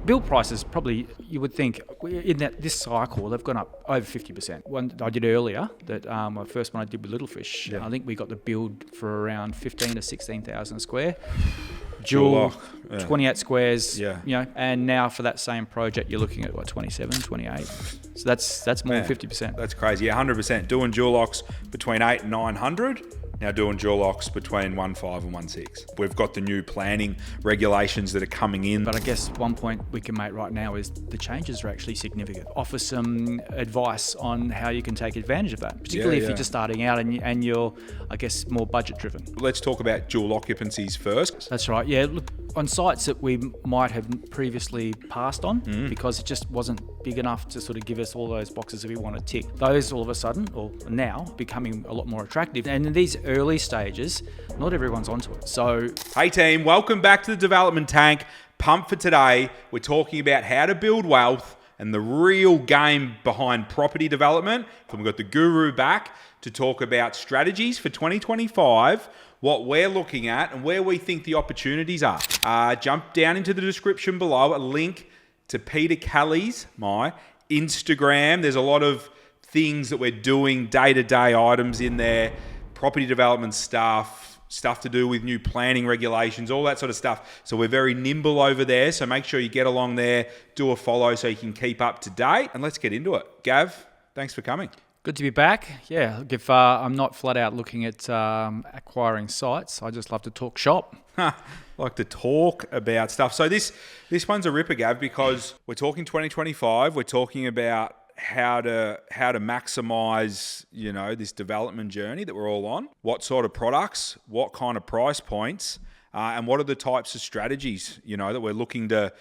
build prices probably, you would think, in this cycle, they've gone up over 50%. One I did earlier, my first one I did with Littlefish, I think we got the build for around 15 to 16,000 a square. Dual 28 squares, and now for that same project, you're looking at 27, 28. So that's more than 50%. That's crazy. 100%. Doing dual Occs between 8 and 900. Now doing dual Occs between 1.5 and 1.6. We've got the new planning regulations that are coming in. But I guess one point we can make right now is the changes are actually significant. Offer some advice on how you can take advantage of that, particularly if you're just starting out and you're, I guess, more budget driven. Let's talk about dual occupancies first. That's right. Yeah, look, on sites that we might have previously passed on because it just wasn't big enough to sort of give us all those boxes that we want to tick. Those all of a sudden, or now, becoming a lot more attractive. And in these early stages, not everyone's onto it. So, hey team, welcome back to the Development Tank. Pumped for today. We're talking about how to build wealth and the real game behind property development. We've got the guru back to talk about strategies for 2025, what we're looking at and where we think the opportunities are. Jump down into the description below, a link to Peter Kelly's, my Instagram. There's a lot of things that we're doing, day-to-day items in there, property development stuff to do with new planning regulations, all that sort of stuff. So we're very nimble over there. So make sure you get along there, do a follow so you can keep up to date. And let's get into it. Gav, thanks for coming. Good to be back. Yeah, if I'm not flat out looking at acquiring sites, I just love to talk shop. Like to talk about stuff. So this one's a ripper, Gav, because we're talking 2025. We're talking about how to maximize, this development journey that we're all on. What sort of products, what kind of price points, and what are the types of strategies, that we're looking to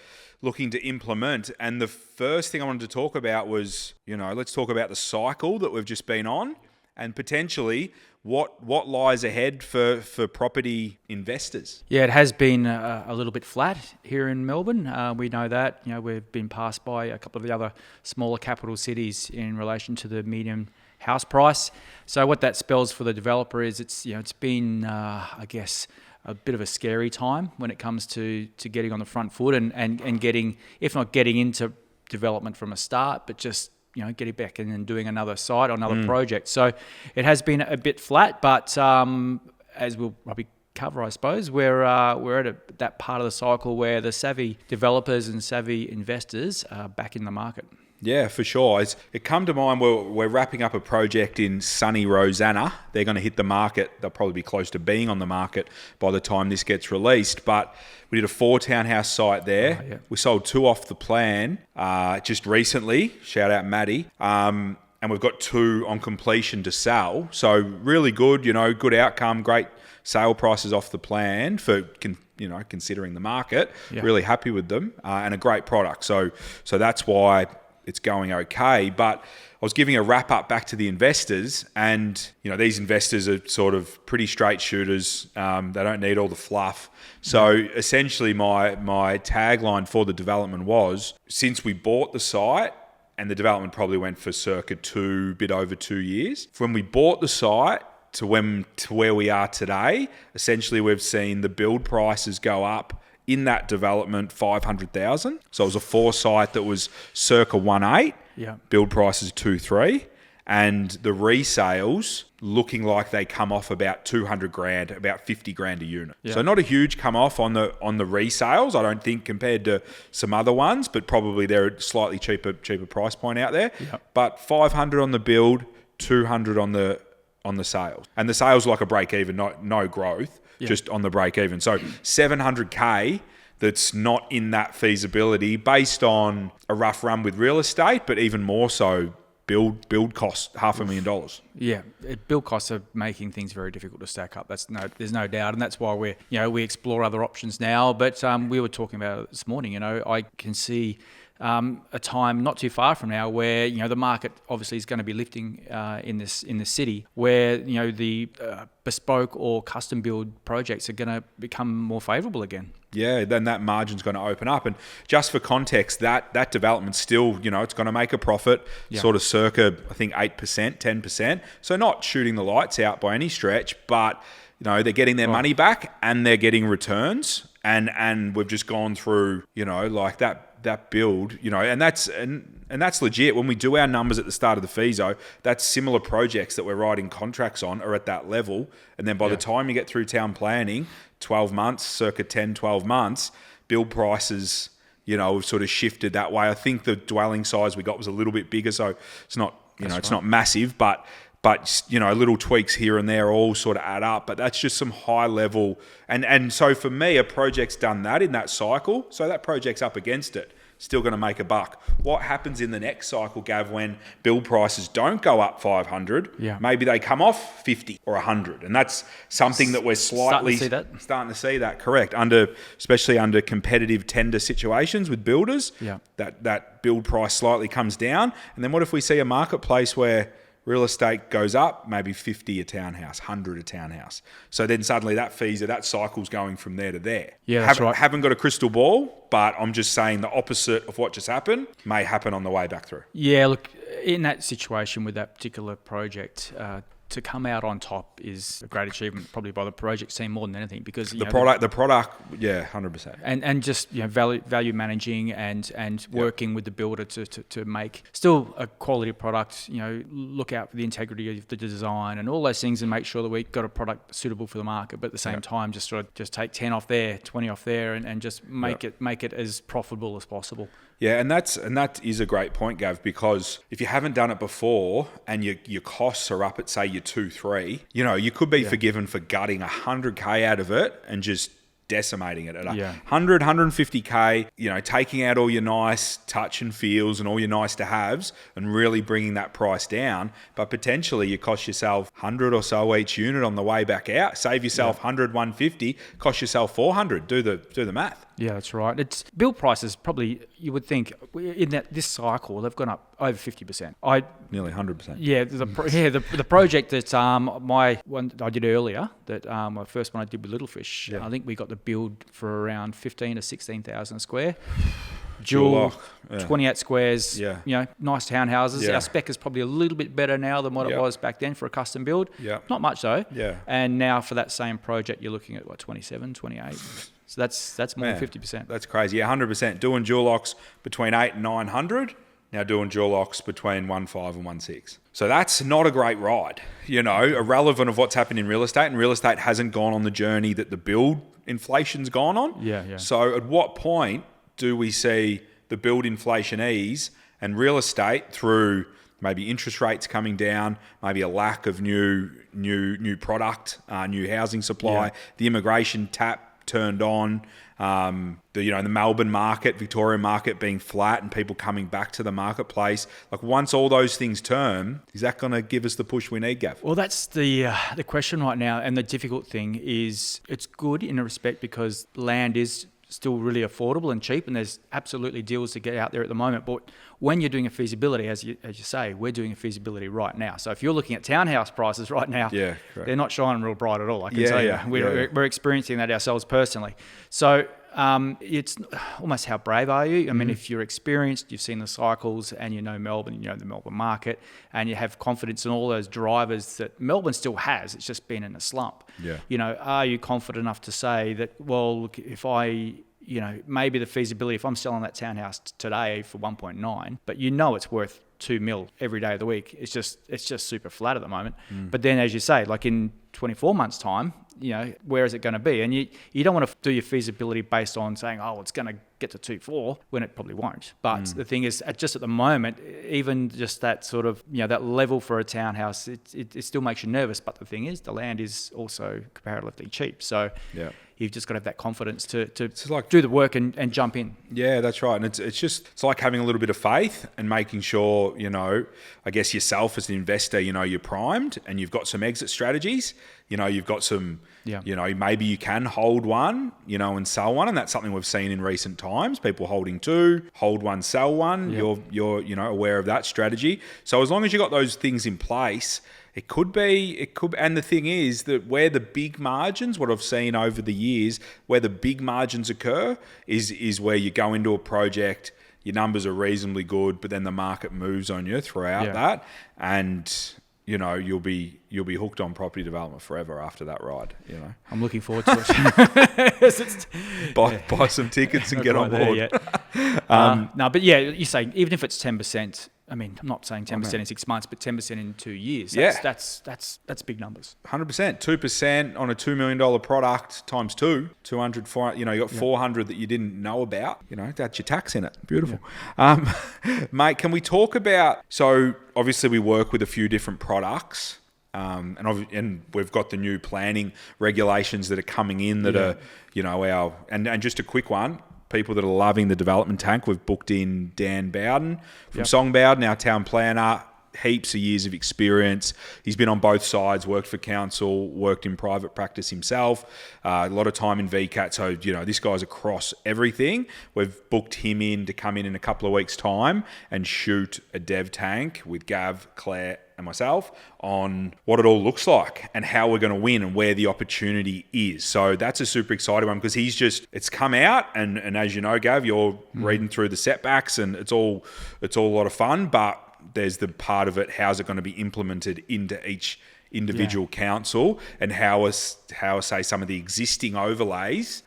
implement. And the first thing I wanted to talk about was, let's talk about the cycle that we've just been on and potentially what lies ahead for property investors. Yeah, it has been a little bit flat here in Melbourne. We know that. We've been passed by a couple of the other smaller capital cities in relation to the median house price. So what that spells for the developer is it's been, I guess, a bit of a scary time when it comes to getting on the front foot and getting, if not getting into development from a start, but just getting back in and doing another site or another project. So it has been a bit flat, but as we'll probably cover, I suppose, we're at that part of the cycle where the savvy developers and savvy investors are back in the market. Yeah, for sure. It come to mind, we're wrapping up a project in sunny Rosanna. They're going to hit the market. They'll probably be close to being on the market by the time this gets released. But we did a 4 townhouse site there. Oh, yeah. We sold 2 off the plan just recently. Shout out Maddie. And we've got 2 on completion to sell. So really good, good outcome, great sale prices off the plan for considering the market. Yeah. Really happy with them and a great product. So that's why it's going okay. But I was giving a wrap up back to the investors, and these investors are sort of pretty straight shooters. They don't need all the fluff. So essentially my tagline for the development was, since we bought the site, and the development probably went for circa bit over 2 years, from when we bought the site to where we are today, essentially we've seen the build prices go up in that development 500,000. So it was a 4 site that was circa 1.8. Yeah. Build prices 2.3, and the resales looking like they come off about 200 grand, about 50 grand a unit. Yeah. So not a huge come off on the resales, I don't think, compared to some other ones, but probably they're a slightly cheaper price point out there. Yeah. But 500 on the build, 200 on the sales, and the sales like a break even, no growth. Yeah. Just on the break even. So 700K that's not in that feasibility based on a rough run with real estate, but even more so build cost $500,000. Yeah, build costs are making things very difficult to stack up. There's no doubt, and that's why we explore other options now. But we were talking about it this morning. I can see a time not too far from now where the market obviously is going to be lifting in the city, where the bespoke or custom build projects are going to become more favourable again. Yeah, then that margin's going to open up. And just for context, that development still, it's going to make a profit, sort of circa, I think, 8%, 10%. So not shooting the lights out by any stretch, but they're getting their money back and they're getting returns. And we've just gone through, like that that build, and that's legit. When we do our numbers at the start of the Feaso, that's similar projects that we're writing contracts on are at that level. And then by the time you get through town planning, 12 months, circa 10, 12 months, build prices, have sort of shifted that way. I think the dwelling size we got was a little bit bigger, so it's not, it's not massive, but little tweaks here and there all sort of add up. But that's just some high level. And so for me, a project's done that in that cycle. So that project's up against it. Still going to make a buck. What happens in the next cycle, Gav, when build prices don't go up 500? Yeah. Maybe they come off 50 or 100. And that's something that we're slightly starting to see that, correct. Especially under competitive tender situations with builders, that build price slightly comes down. And then what if we see a marketplace where real estate goes up, maybe 50 a townhouse, 100 a townhouse. So then suddenly that cycle's going from there to there. Yeah, that's right. Haven't got a crystal ball, but I'm just saying the opposite of what just happened may happen on the way back through. Yeah, look, in that situation with that particular project, to come out on top is a great achievement, probably by the project team more than anything, because the product, 100%, and just value managing and working with the builder to make still a quality product. Look out for the integrity of the design and all those things, and make sure that we've got a product suitable for the market. But at the same time, just take 10 off there, 20 off there, and just make it as profitable as possible. Yeah, and that is a great point, Gav, because if you haven't done it before and your costs are up at, say, your 2-3, you could be forgiven for gutting 100K out of it and just decimating it at 100, 150K, taking out all your nice touch and feels and all your nice to haves and really bringing that price down. But potentially you cost yourself 100 or so each unit on the way back out. Save yourself 100, 150, cost yourself 400. Do the math. Yeah, that's right. It's build prices probably, you would think in this cycle they've gone up over 50%. Nearly 100%. Yeah, the project that my one I did earlier, that my first one I did with Littlefish, I think we got the build for around 15 to 16,000 square. Dual 28 squares, nice townhouses. Yeah. Our spec is probably a little bit better now than what it was back then for a custom build. Yeah. Not much though. Yeah. And now for that same project, you're looking at 27, 28. So that's more than 50%. That's crazy. Yeah, 100%. Doing dual Occs between 8 and 900. Now doing dual Occs between 1.5 and 1.6. So that's not a great ride. Irrelevant of what's happened in real estate, and real estate hasn't gone on the journey that the build inflation's gone on. Yeah. So at what point do we see the build inflation ease and real estate, through maybe interest rates coming down, maybe a lack of new product, new housing supply, the immigration tap turned on, the Melbourne market, Victorian market being flat and people coming back to the marketplace. Like, once all those things turn, is that going to give us the push we need, Gav? Well, that's the question right now, and the difficult thing is it's good in a respect because land is still really affordable and cheap, and there's absolutely deals to get out there at the moment. But when you're doing a feasibility, as you say, we're doing a feasibility right now. So if you're looking at townhouse prices right now, they're not shining real bright at all, I can tell you. We're experiencing that ourselves personally. So it's almost, how brave are you? I mean, if you're experienced, you've seen the cycles, and Melbourne, the Melbourne market, and you have confidence in all those drivers that Melbourne still has. It's just been in a slump. Are you confident enough to say that, well, look, if maybe the feasibility, if I'm selling that townhouse today for 1.9, but it's worth 2 mil every day of the week, it's just super flat at the moment. But then, as you say, like in 24 months time, where is it going to be? And you don't want to do your feasibility based on saying, it's going to get to 2.4 when it probably won't. But the thing is, just at the moment, even just that sort of, that level for a townhouse, it still makes you nervous. But the thing is, the land is also comparatively cheap. So you've just got to have that confidence to do the work and jump in. Yeah, that's right. And it's like having a little bit of faith and making sure, I guess yourself as an investor, you're primed and you've got some exit strategies. You've got some, maybe you can hold one, and sell one. And that's something we've seen in recent times, people holding two, hold one, sell one. Yep. You're aware of that strategy. So as long as you've got those things in place, it could, and the thing is that where the big margins, what I've seen over the years, where the big margins occur is where you go into a project, your numbers are reasonably good, but then the market moves on you throughout that. And, you'll be hooked on property development forever after that ride, I'm looking forward to it. Buy some tickets and get on board. No, but yeah, you say even if it's 10%. I mean, I'm not saying 10% in 6 months, but 10% in 2 years. That's big numbers. 100%, 2% on a $2 million product times 200, you got 400 that you didn't know about. That's your tax in it. Beautiful. Yeah. Mate, can we talk about, so obviously we work with a few different products. And we've got the new planning regulations that are coming in that are, and just a quick one. People that are loving the development tank. We've booked in Dan Bowden from Songbowden, our town planner, heaps of years of experience. He's been on both sides, worked for council, worked in private practice himself, a lot of time in VCAT. So, this guy's across everything. We've booked him in to come in a couple of weeks' time and shoot a dev tank with Gav, Claire, and myself on what it all looks like and how we're going to win and where the opportunity is. So that's a super exciting one because it's come out and as you know, Gav, you're reading through the setbacks and it's all a lot of fun, but there's the part of it, how's it going to be implemented into each individual council and how say some of the existing overlays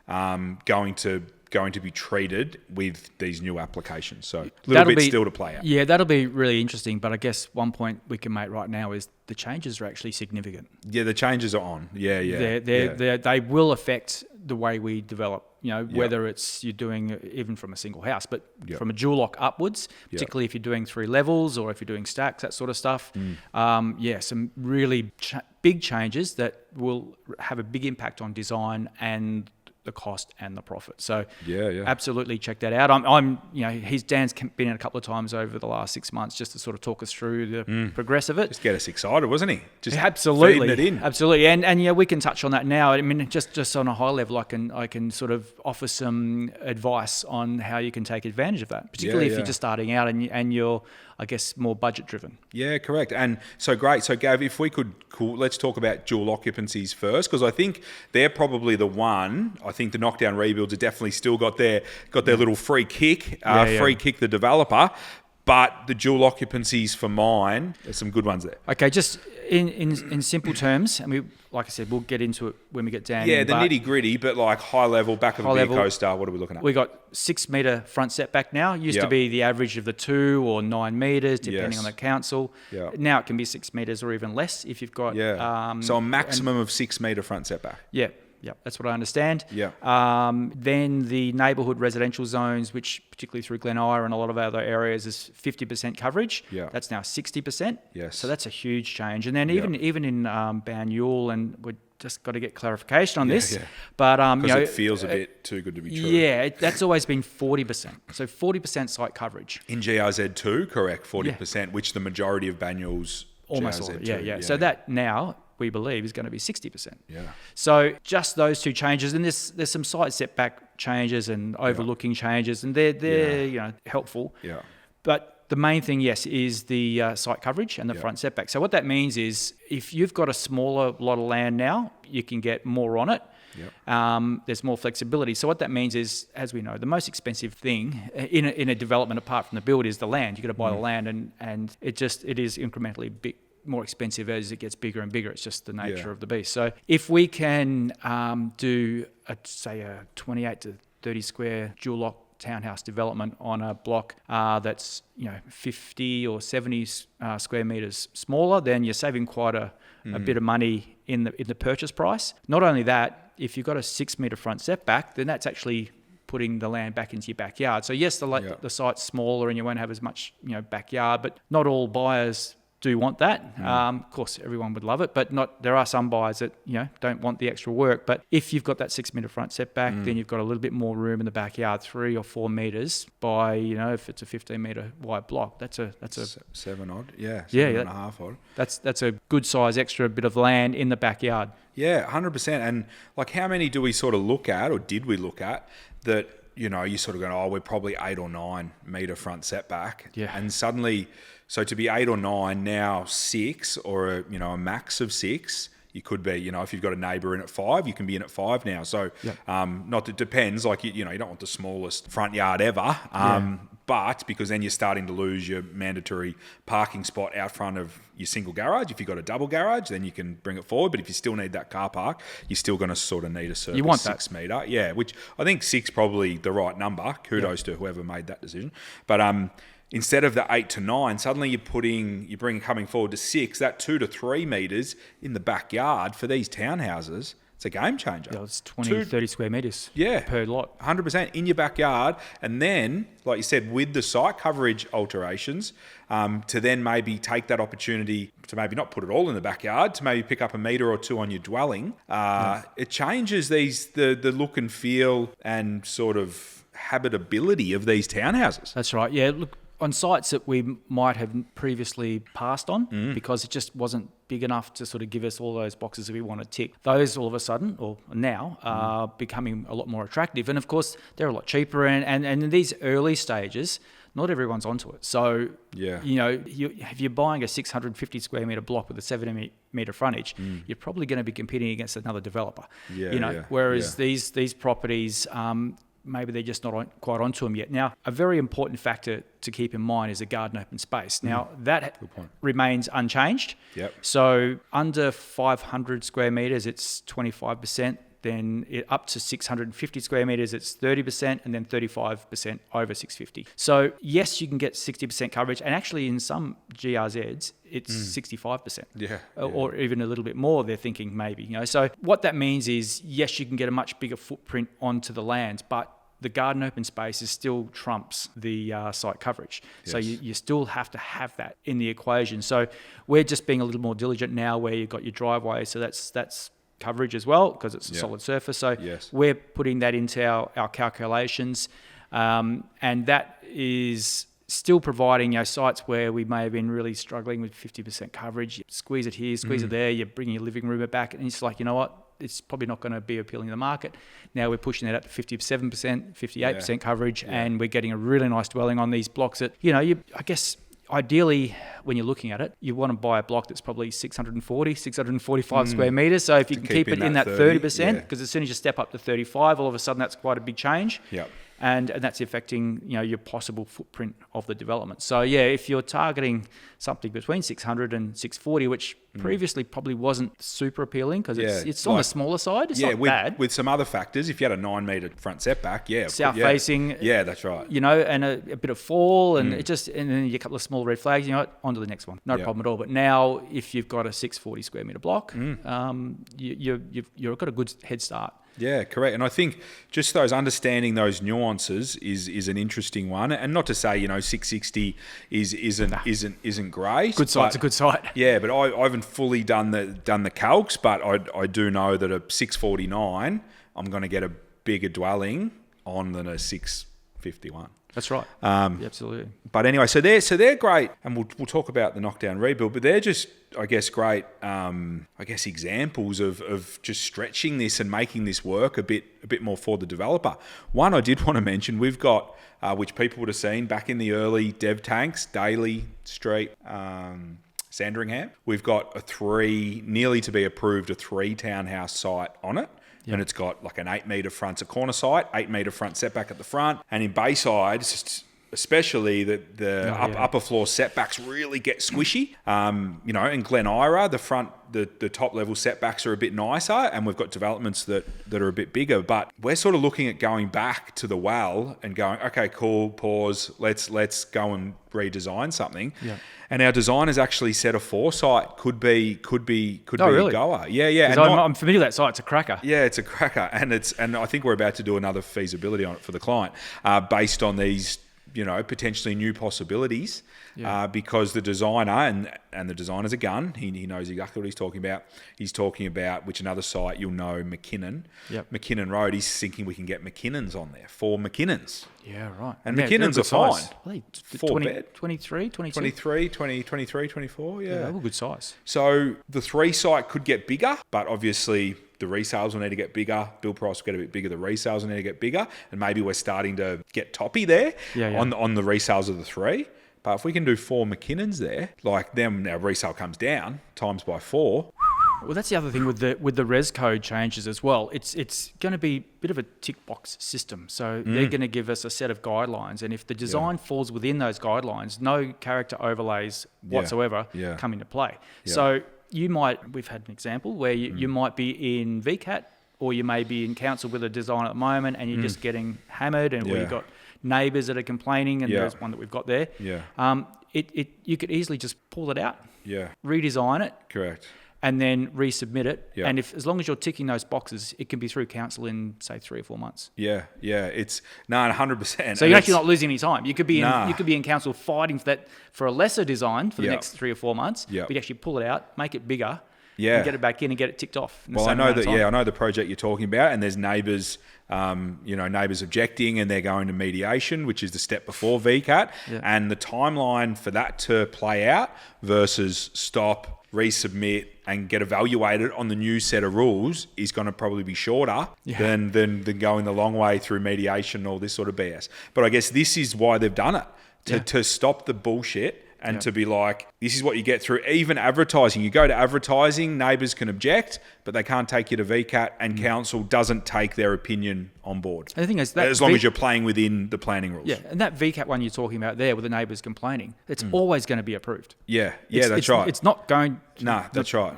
going to be treated with these new applications. So a little bit still to play out. Yeah, that'll be really interesting. But I guess one point we can make right now is the changes are actually significant. Yeah, the changes are on. Yeah. They will affect the way we develop, whether it's you're doing even from a single house, but from a dual lock upwards, particularly if you're doing 3 levels or if you're doing stacks, that sort of stuff. Some really big changes that will have a big impact on design and the cost and the profit. So absolutely check that out. Dan's been in a couple of times over the last 6 months just to sort of talk us through the progress of it. Just get us excited, wasn't he? Just absolutely feeding it in. Absolutely. And we can touch on that now. I mean, just on a high level, I can sort of offer some advice on how you can take advantage of that, particularly if you're just starting out and you're, I guess, more budget driven. Yeah, correct. And so great. So Gav, if we could, let's talk about dual occupancies first, because I think they're probably the one. I think the Knockdown rebuilds have definitely still got their little free kick, kick the developer. But the dual occupancies for mine, there's some good ones there. Okay, just in simple terms, and like I said, we'll get into it when we get down. Yeah, the nitty gritty, but like high level, back of a beer coaster, what are we looking at? We got 6 metre front setback now. Used to be the average of the 2 or 9 metres, depending on the council. Yeah. Now it can be 6 metres or even less if you've got. Yeah. So a maximum of 6 metre front setback. Yeah. Yeah, that's what I understand. Yeah. Then the neighbourhood residential zones, which particularly through Glen Ira and a lot of other areas is 50% coverage. Yeah. That's now 60%. Yes. So that's a huge change. And then even in Banyule, and we're just got to get clarification on this. Yeah. But because it feels a bit too good to be true. Yeah, that's always been 40%. So 40% site coverage. In GRZ2, correct, 40%, which the majority of Banyule's almost all. Yeah. So that now, we believe, is going to be 60%. Yeah. So just those two changes, and there's some site setback changes and overlooking changes, and they're helpful. Yeah. But the main thing, yes, is the site coverage and the front setback. So what that means is if you've got a smaller lot of land now, you can get more on it. Yep. There's more flexibility. So what that means is, as we know, the most expensive thing in a development apart from the build is the land. You've got to buy the land, and it is incrementally more expensive as it gets bigger and bigger. It's just the nature of the beast. So if we can do a 28 to 30 square dual lock townhouse development on a block that's 50 or 70 square meters smaller, then you're saving quite a bit of money in the purchase price. Not only that, if you've got a 6 meter front setback, then that's actually putting the land back into your backyard. So yes, the site's smaller and you won't have as much backyard, but not all buyers do want that. Of course, everyone would love it, but there are some buyers that don't want the extra work. But if you've got that 6 meter front setback, then you've got a little bit more room in the backyard, 3 or 4 meters by if it's a 15 meter wide block. That's a 7 odd, 7 and a half odd. That's a good size extra bit of land in the backyard. Yeah, 100%. And like, how many do we sort of look at, or did we look at that? You sort of go, we're probably 8 or 9 meter front setback, and suddenly. So to be 8 or 9, now 6, or a max of 6, you could be, if you've got a neighbour in at 5, you can be in at 5 now. So not that it depends, like, you don't want the smallest front yard ever, but because then you're starting to lose your mandatory parking spot out front of your single garage. If you've got a double garage, then you can bring it forward. But if you still need that car park, you're still going to sort of need a circa You want 6 metre. Yeah, which I think 6 probably the right number. Kudos to whoever made that decision. But instead of the 8 to 9, suddenly you're coming forward to 6. That 2 to 3 metres in the backyard for these townhouses. It's a game changer. Yeah, it's 20, 30 square metres per lot. 100% in your backyard. And then, like you said, with the site coverage alterations, to then maybe take that opportunity to maybe not put it all in the backyard, to maybe pick up a metre or 2 on your dwelling. It changes the look and feel and sort of habitability of these townhouses. That's right. Yeah, look, on sites that we might have previously passed on because it just wasn't big enough to sort of give us all those boxes that we want to tick. Those all of a sudden, or now, are becoming a lot more attractive. And of course, they're a lot cheaper. And in these early stages, not everyone's onto it. So, if you're buying a 650 square metre block with a 70 metre frontage, you're probably going to be competing against another developer. Whereas these properties, maybe they're just not quite onto them yet. Now, a very important factor to keep in mind is a garden open space. Now, that remains unchanged. Yep. So under 500 square metres, it's 25%. Then up to 650 square metres, it's 30%, and then 35% over 650. So yes, you can get 60% coverage, and actually in some GRZs, it's 65%. Or even a little bit more, they're thinking maybe. So what that means is, yes, you can get a much bigger footprint onto the land, but the garden open space is still trumps the site coverage. Yes. So you still have to have that in the equation. So we're just being a little more diligent now where you've got your driveway. So that's coverage as well because it's a solid surface. So we're putting that into our calculations. And that is still providing sites where we may have been really struggling with 50% coverage. You squeeze it here, squeeze it there, you're bringing your living room back, and it's like, you know what? It's probably not going to be appealing to the market. Now we're pushing that up to 57%, 58% coverage, and we're getting a really nice dwelling on these blocks that, I guess, ideally, when you're looking at it, you want to buy a block that's probably 645 square metres. So if you can keep it in that 30%, because as soon as you step up to 35, all of a sudden that's quite a big change. Yep. And that's affecting, your possible footprint of the development. So if you're targeting something between 600 and 640, which previously probably wasn't super appealing because it's on the smaller side. It's not bad. With some other factors, if you had a 9 metre front setback, south facing, that's right. And a bit of fall, and and then a couple of small red flags. On to the next one, no problem at all. But now, if you've got a 640 square metre block, you've got a good head start. Yeah, correct. And I think just understanding those nuances is an interesting one. And not to say 660 isn't great. Good site's a good site. Yeah, but I haven't fully done the calcs, but I do know that a 649, I'm going to get a bigger dwelling on than a 651. That's right. Absolutely. But anyway, so they're great, and we'll talk about the Knockdown rebuild. But they're just, I guess, great. Examples of just stretching this and making this work a bit more for the developer. One I did want to mention, we've got which people would have seen back in the early dev tanks, Daly Street, Sandringham. We've got nearly to be approved, a 3 townhouse site on it. Yep. And it's got like an 8 metre front, it's a corner site, 8 metre front setback at the front. And in Bayside, especially the upper floor setbacks really get squishy. In Glen Ira, the top level setbacks are a bit nicer, and we've got developments that are a bit bigger. But we're sort of looking at going back to the well and going, okay, cool, pause, let's go and redesign something. Yeah. And our designers actually said a 4 site could be really? a goer. Yeah. And I'm familiar with that site. It's a cracker. Yeah, it's a cracker, and I think we're about to do another feasibility on it for the client, based on these potentially new possibilities, because the designer and the designer's a gun. He knows exactly what he's talking about. He's talking about which another site you'll know, McKinnon. Yep. McKinnon Road. He's thinking we can get McKinnons on there, 4 McKinnons. Yeah, right. And McKinnons are fine. Are they 4 bed. 23, 22? 23, 24, yeah. They're all good size. So the 3 site could get bigger, but obviously the resales will need to get bigger. Build price will get a bit bigger. The resales will need to get bigger. And maybe we're starting to get toppy there on the resales of the 3. But if we can do 4 McKinnons there, like then our resale comes down, times by 4, Well, that's the other thing with the res code changes as well. It's going to be a bit of a tick box system. So they're going to give us a set of guidelines, and if the design falls within those guidelines, no character overlays whatsoever come into play. Yeah. So we've had an example where you might be in VCAT, or you may be in council with a design at the moment, and you're just getting hammered, and you've got neighbours that are complaining, and there's one that we've got there. Yeah. You could easily just pull it out, Yeah. redesign it, Correct. and then resubmit it. Yeah. And as long as you're ticking those boxes, it can be through council in, say, 3 or 4 months. Yeah. It's 100%. So you're actually not losing any time. You could be in council fighting for a lesser design for the next 3 or 4 months. Yeah. But you actually pull it out, make it bigger, Yeah. and get it back in and get it ticked off. Well, I know that. Yeah, I know the project you're talking about, and there's neighbours, neighbours objecting, and they're going to mediation, which is the step before VCAT, and the timeline for that to play out versus stop, resubmit, and get evaluated on the new set of rules is going to probably be shorter than going the long way through mediation and all this sort of BS. But I guess this is why they've done it to stop the bullshit. And to be like, this is what you get through. Even advertising. You go to advertising, neighbours can object, but they can't take you to VCAT, and council doesn't take their opinion on board. And the thing is, that as long as you're playing within the planning rules. Yeah, and that VCAT one you're talking about there with the neighbours complaining, it's always going to be approved. Yeah, that's right. It's not going... No, that's right.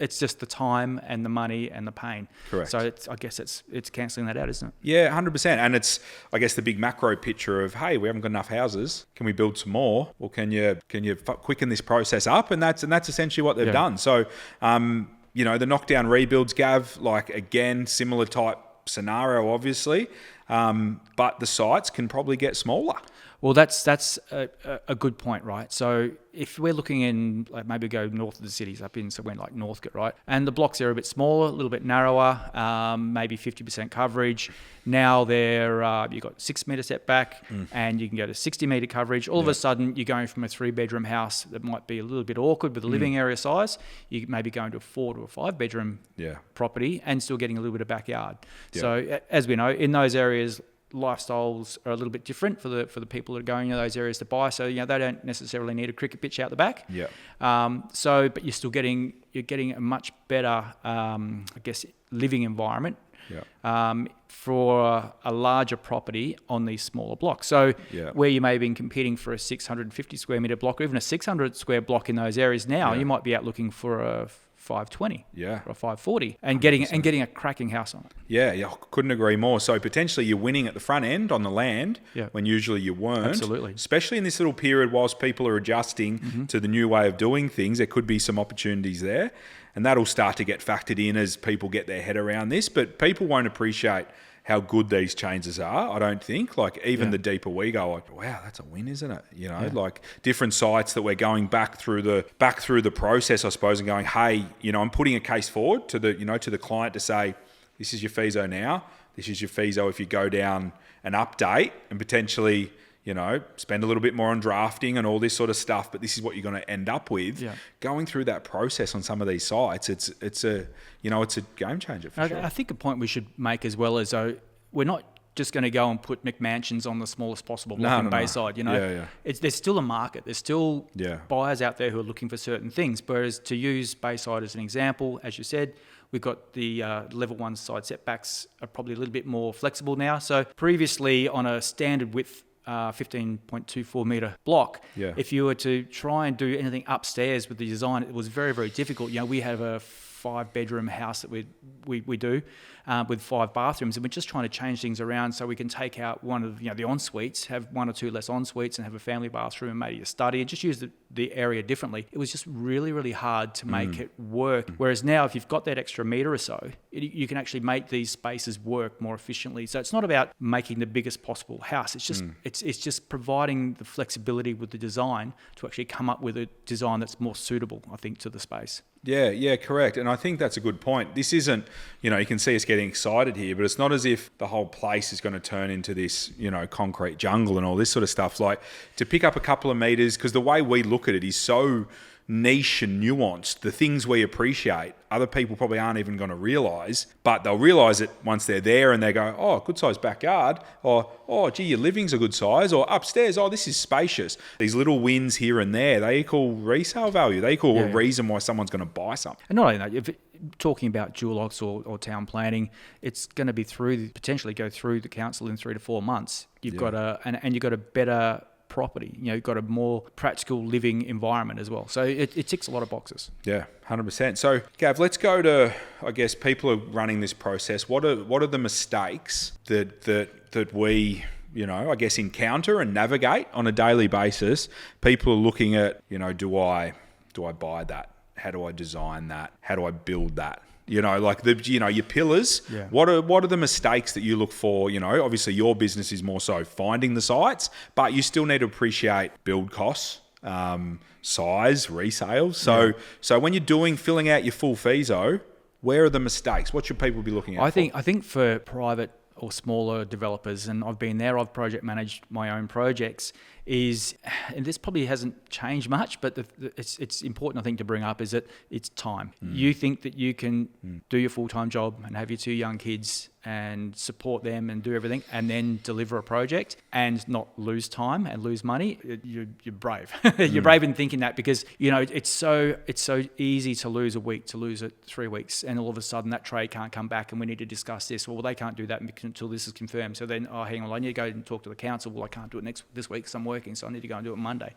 It's just the time and the money and the pain. Correct. So I guess it's cancelling that out, isn't it? Yeah, 100%. And it's, I guess, the big macro picture of, hey, we haven't got enough houses. Can we build some more? Or can you quicken this process up? And that's essentially what they've done. So, the knockdown rebuilds, Gav, again, similar type scenario, obviously. But the sites can probably get smaller. Well, that's a good point, right? So if we're looking in, maybe go north of the cities, up in somewhere like Northcote, right? And the blocks there are a bit smaller, a little bit narrower, maybe 50% coverage. Now you've got 6 metre setback, and you can go to 60 metre coverage. All of a sudden, you're going from a 3-bedroom house that might be a little bit awkward with the living area size. You may be going to a 4 to a 5-bedroom property and still getting a little bit of backyard. Yeah. So as we know, in those areas, lifestyles are a little bit different for the people that are going to those areas to buy. So they don't necessarily need a cricket pitch out the back. Yeah. But you're still getting a much better, living environment. Yeah. For a larger property on these smaller blocks. So where you may have been competing for a 650 square metre block, or even a 600 square block in those areas now, you might be out looking for a 520 or a 540 and getting a cracking house on it. Yeah, I couldn't agree more. So potentially you're winning at the front end on the land when usually you weren't. Absolutely. Especially in this little period whilst people are adjusting to the new way of doing things, there could be some opportunities there. And that'll start to get factored in as people get their head around this. But people won't appreciate how good these changes are, I don't think. The deeper we go, wow, that's a win, isn't it? Different sites that we're going back through the process, I suppose, and going, hey, I'm putting a case forward to the client to say, this is your FISO now, this is your FISO if you go down an update and potentially, spend a little bit more on drafting and all this sort of stuff, but this is what you're going to end up with. Yeah. Going through that process on some of these sites, it's a game changer for sure. I think a point we should make as well is, we're not just going to go and put McMansions on the smallest possible block in Bayside. There's still a market. There's still buyers out there who are looking for certain things. Whereas to use Bayside as an example, as you said, we've got the level 1 side setbacks are probably a little bit more flexible now. So previously on a standard width 15.24 metre block, if you were to try and do anything upstairs with the design, it was very, very difficult. We have a 5-bedroom house that we do with 5 bathrooms, and we're just trying to change things around so we can take out one of the en-suites, have 1 or 2 less en-suites, and have a family bathroom and maybe a study, and just use the area differently. It was just really, really hard to make it work. Whereas now, if you've got that extra metre or so, you can actually make these spaces work more efficiently. So it's not about making the biggest possible house. It's just it's just providing the flexibility with the design to actually come up with a design that's more suitable, I think, to the space. Yeah, correct. And I think that's a good point. This isn't, you can see us getting excited here, but it's not as if the whole place is going to turn into this, concrete jungle and all this sort of stuff. To pick up a couple of meters, because the way we look at it is so niche and nuanced. The things we appreciate, other people probably aren't even going to realise, but they'll realise it once they're there and they go, oh, good size backyard, or, oh, gee, your living's a good size, or upstairs, oh, this is spacious. These little wins here and there, they equal resale value. They equal a reason why someone's going to buy something. And not only that, if talking about dual Occs or town planning, it's going to be potentially go through the council in 3 to 4 months. You've got you've got a better property. You've got a more practical living environment as well. So it ticks a lot of boxes. Yeah, 100%. So, Gav, let's go to, I guess, people are running this process. What are the mistakes that we, I guess, encounter and navigate on a daily basis? People are looking at, do I buy that? How do I design that? How do I build that? Your pillars. Yeah. What are the mistakes that you look for? Obviously your business is more so finding the sites, but you still need to appreciate build costs, size, resales. So when you're filling out your full Feaso, where are the mistakes? What should people be looking at? I think for private or smaller developers, and I've been there, I've project managed my own projects, and this probably hasn't changed much, but it's important, I think, to bring up is that it's time. You think that you can do your full-time job and have your 2 young kids and support them and do everything and then deliver a project and not lose time and lose money. You're brave. You're brave in thinking that, because it's so easy to lose a week, to lose 3 weeks, and all of a sudden that trade can't come back and we need to discuss this. Well, they can't do that until this is confirmed. So then, hang on, I need to go and talk to the council. Well, I can't do it this week because I'm working, so I need to go and do it Monday.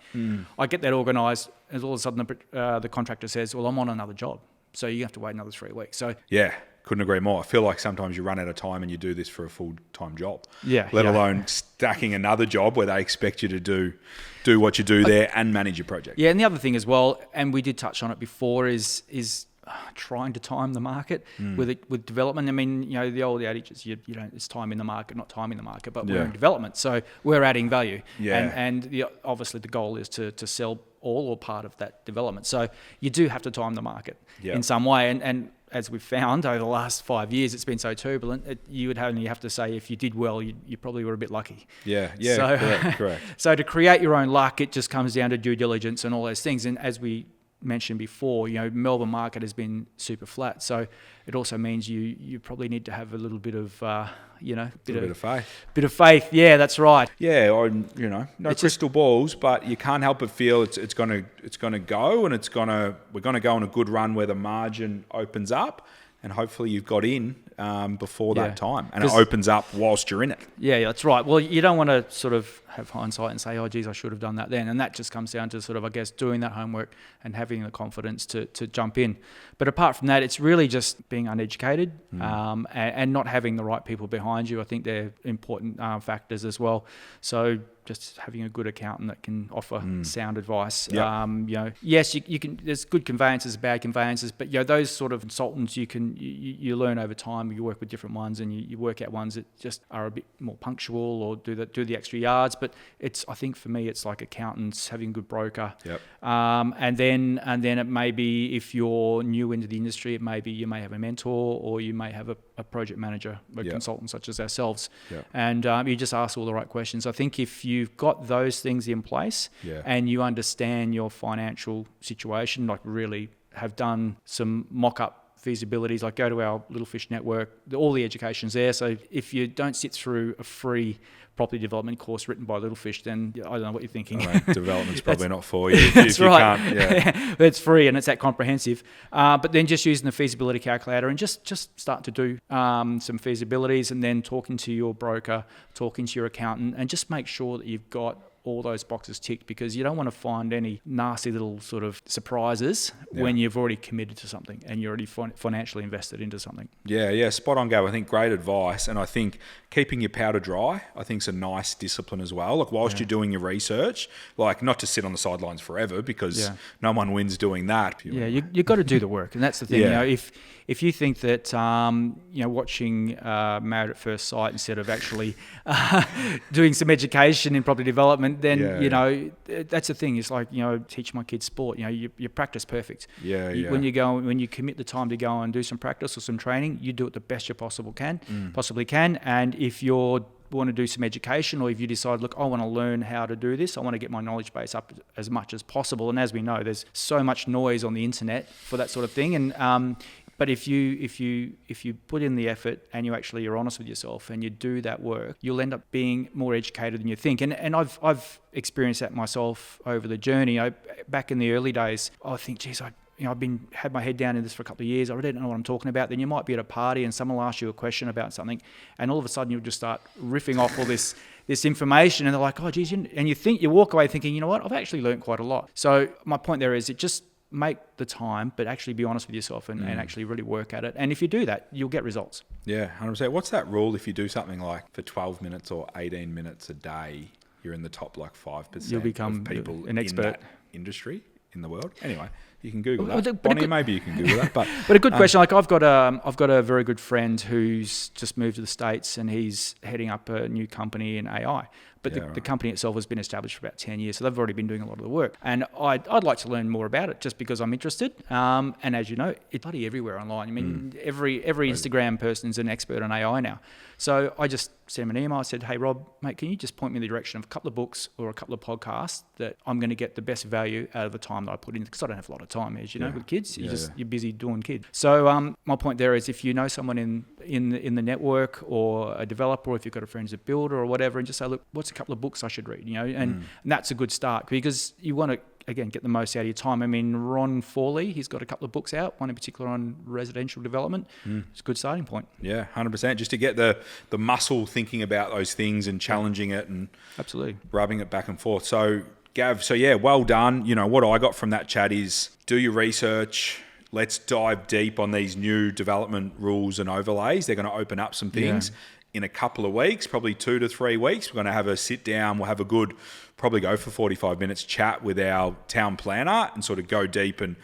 I get that organised, and all of a sudden the contractor says, well, I'm on another job, so you have to wait another 3 weeks. So yeah. Couldn't agree more. I feel like sometimes you run out of time and you do this for a full-time job. Yeah. Let alone stacking another job where they expect you to do what you do there and manage your project. Yeah, and the other thing as well, and we did touch on it before, is trying to time the market with development. I mean, the old adage is it's time in the market, not time in the market, but we're in development, so we're adding value. Yeah. And obviously the goal is to sell all or part of that development. So you do have to time the market in some way, and as we've found over the last 5 years, it's been so turbulent. You would only have to say if you did well, you probably were a bit lucky. Yeah, so, correct. So to create your own luck, it just comes down to due diligence and all those things. And as we mentioned before, Melbourne market has been super flat. So it also means you probably need to have a little bit of, bit of faith. Bit of faith. Yeah, that's right. Yeah, or no crystal balls, but you can't help but feel it's gonna go, and we're gonna go on a good run where the margin opens up, and hopefully you've got in before that time, and it opens up whilst you're in it. Yeah, that's right. Well, you don't want to sort of have hindsight and say, oh, geez, I should have done that then. And that just comes down to sort of, I guess, doing that homework and having the confidence to jump in. But apart from that, it's really just being uneducated and not having the right people behind you. I think they're important factors as well. So just having a good accountant that can offer sound advice. Yep. Yes, you can. There's good conveyances, bad conveyances, but those sort of consultants you learn over time. You work with different ones, and you work out ones that just are a bit more punctual or do the extra yards. But I think for me, it's like accountants, having a good broker. Yep. And then it may be, if you're new into the industry, it may be you may have a mentor, or you may have a project manager, a consultant such as ourselves. Yep. And you just ask all the right questions. I think if you've got those things in place and you understand your financial situation, like really have done some mock-up feasibilities, like go to our Little Fish network, all the education's there. So if you don't sit through a free property development course written by Little Fish, then I don't know what you're thinking. Development's probably not for you. That's right. You can't, It's free and it's that comprehensive. But then just using the feasibility calculator and just start to do some feasibilities, and then talking to your broker, talking to your accountant, and just make sure that you've got all those boxes ticked, because you don't want to find any nasty little sort of surprises when you've already committed to something and you're already financially invested into something. Yeah, spot on, Gav. I think great advice, and I think keeping your powder dry, I think, is a nice discipline as well. Like whilst you're doing your research, like not to sit on the sidelines forever, because no one wins doing that. You've got to do the work, and that's the thing. If you think that watching Married at First Sight instead of actually doing some education in property development, then that's the thing. It's like teach my kids sport. You practice perfect. When you commit the time to go and do some practice or some training, you do it the best you possibly can. And if you're want to do some education, or if you decide, look, I want to learn how to do this, I want to get my knowledge base up as much as possible. And as we know, there's so much noise on the internet for that sort of thing. And but if you put in the effort and you're honest with yourself and you do that work, you'll end up being more educated than you think. And I've experienced that myself over the journey. Back in the early days, I think, geez, I've had my head down in this for a couple of years. I really don't know what I'm talking about. Then you might be at a party and someone will ask you a question about something, and all of a sudden you'll just start riffing off all this information, and they're like, oh, geez, and you walk away thinking, you know what, I've actually learned quite a lot. So my point there is, it just make the time, but actually be honest with yourself and actually really work at it. And if you do that, you'll get results. Yeah, 100%. What's that rule? If you do something like for 12 minutes or 18 minutes a day, you're in the top 5% You'll become of people an expert in that industry in the world. Anyway, you can Google that. But Bonnie, maybe you can Google that. But a good question. Like I've got a very good friend who's just moved to the States, and he's heading up a new company in AI. But the company itself has been established for about 10 years, so they've already been doing a lot of the work. And I'd like to learn more about it just because I'm interested. And as you know, it's bloody everywhere online. I mean, every Instagram person's an expert on AI now. So I just sent him an email. I said, hey, Rob, mate, can you just point me in the direction of a couple of books or a couple of podcasts that I'm going to get the best value out of the time that I put in? Because I don't have a lot of time, as you know, with kids. You're busy doing kids. So my point there is, if you know someone in the network or a developer, or if you've got a friend who's a builder or whatever, and just say, look, what's a couple of books I should read? And that's a good start, because you want to, again, get the most out of your time. I mean, Ron Forley, he's got a couple of books out, one in particular on residential development. It's a good starting point. Yeah, 100%. Just to get the muscle thinking about those things and challenging it and absolutely rubbing it back and forth. So, Gav, well done. What I got from that chat is, do your research. Let's dive deep on these new development rules and overlays. They're going to open up some things. In a couple of weeks, probably 2 to 3 weeks, we're going to have a sit down. We'll have a good, probably go for 45 minutes chat with our town planner and sort of go deep, and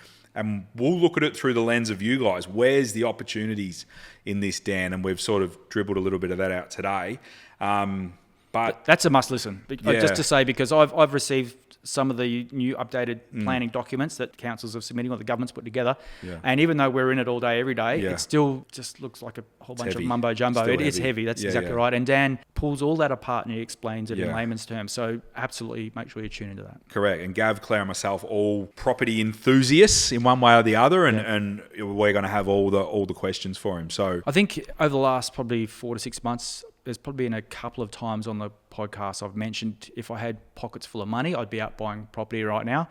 we'll look at it through the lens of you guys. Where's the opportunities in this, Dan? And we've sort of dribbled a little bit of that out today. But that's a must listen. Just to say, because I've received some of the new updated planning documents that councils are submitting or the government's put together. And even though we're in it all day, every day, it still just looks like a whole bunch of mumbo jumbo. It is heavy. That's exactly right. And Dan pulls all that apart and he explains it in layman's terms. So absolutely make sure you tune into that. Correct. And Gav, Claire and myself, all property enthusiasts in one way or the other, and we're going to have all the questions for him. So I think over the last probably 4 to 6 months, there's probably been a couple of times on the podcast I've mentioned, if I had pockets full of money, I'd be out buying property right now.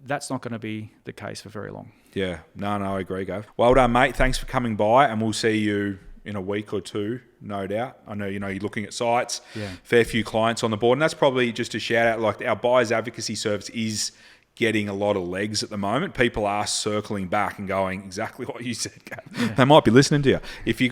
That's not going to be the case for very long. Yeah, no, I agree, Gav. Well done, mate. Thanks for coming by, and we'll see you in a week or two, no doubt. I know, you're looking at sites, fair few clients on the board, and that's probably just a shout out. Like, our buyers advocacy service is getting a lot of legs at the moment. People are circling back and going exactly what you said, Gav. They might be listening to you. If you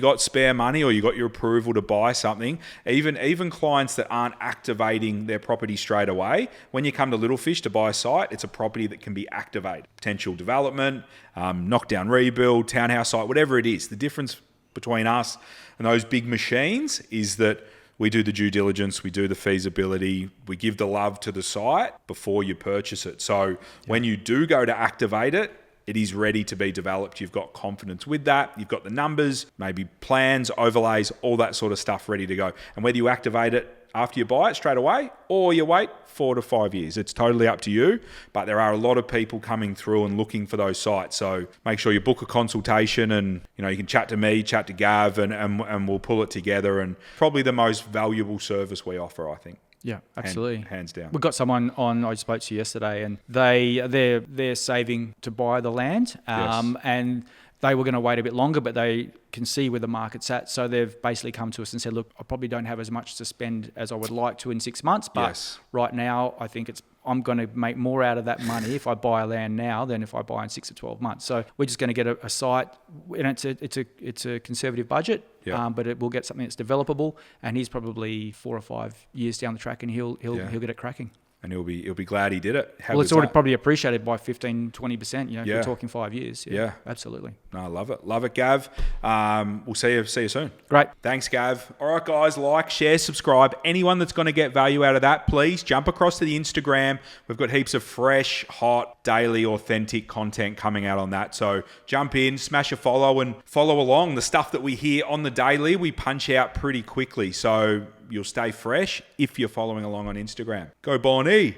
got spare money, or you got your approval to buy something, even clients that aren't activating their property straight away, when you come to Little Fish to buy a site, it's a property that can be activated. Potential development, knockdown rebuild, townhouse site, whatever it is. The difference between us and those big machines is that we do the due diligence, we do the feasibility, we give the love to the site before you purchase it. So when you do go to activate it, it is ready to be developed. You've got confidence with that. You've got the numbers, maybe plans, overlays, all that sort of stuff ready to go. And whether you activate it after you buy it straight away, or you wait 4 to 5 years, it's totally up to you. But there are a lot of people coming through and looking for those sites. So make sure you book a consultation, and you can chat to me, chat to Gav, and we'll pull it together. And probably the most valuable service we offer, I think. Yeah, absolutely. Hands down. We've got someone on, I spoke to yesterday, and they're saving to buy the land, and they were going to wait a bit longer, but they can see where the market's at. So they've basically come to us and said, look, I probably don't have as much to spend as I would like to in 6 months, but right now I think I'm going to make more out of that money if I buy land now than if I buy in 6 to 12 months. So we're just going to get a site, and it's a conservative budget, but we'll get something that's developable, and he's probably 4 or 5 years down the track, and he'll get it cracking. and he'll be glad he did it. How Well, it's good's already that? probably appreciated by 15-20%, if Yeah. we're talking 5 years. Yeah. Absolutely. No, I love it, Gav. We'll see you soon. Great. Thanks, Gav. All right, guys, like, share, subscribe. Anyone that's going to get value out of that, please jump across to the Instagram. We've got heaps of fresh, hot, daily, authentic content coming out on that. So jump in, smash a follow, and follow along. The stuff that we hear on the daily, we punch out pretty quickly. So you'll stay fresh if you're following along on Instagram. Go Bonnie.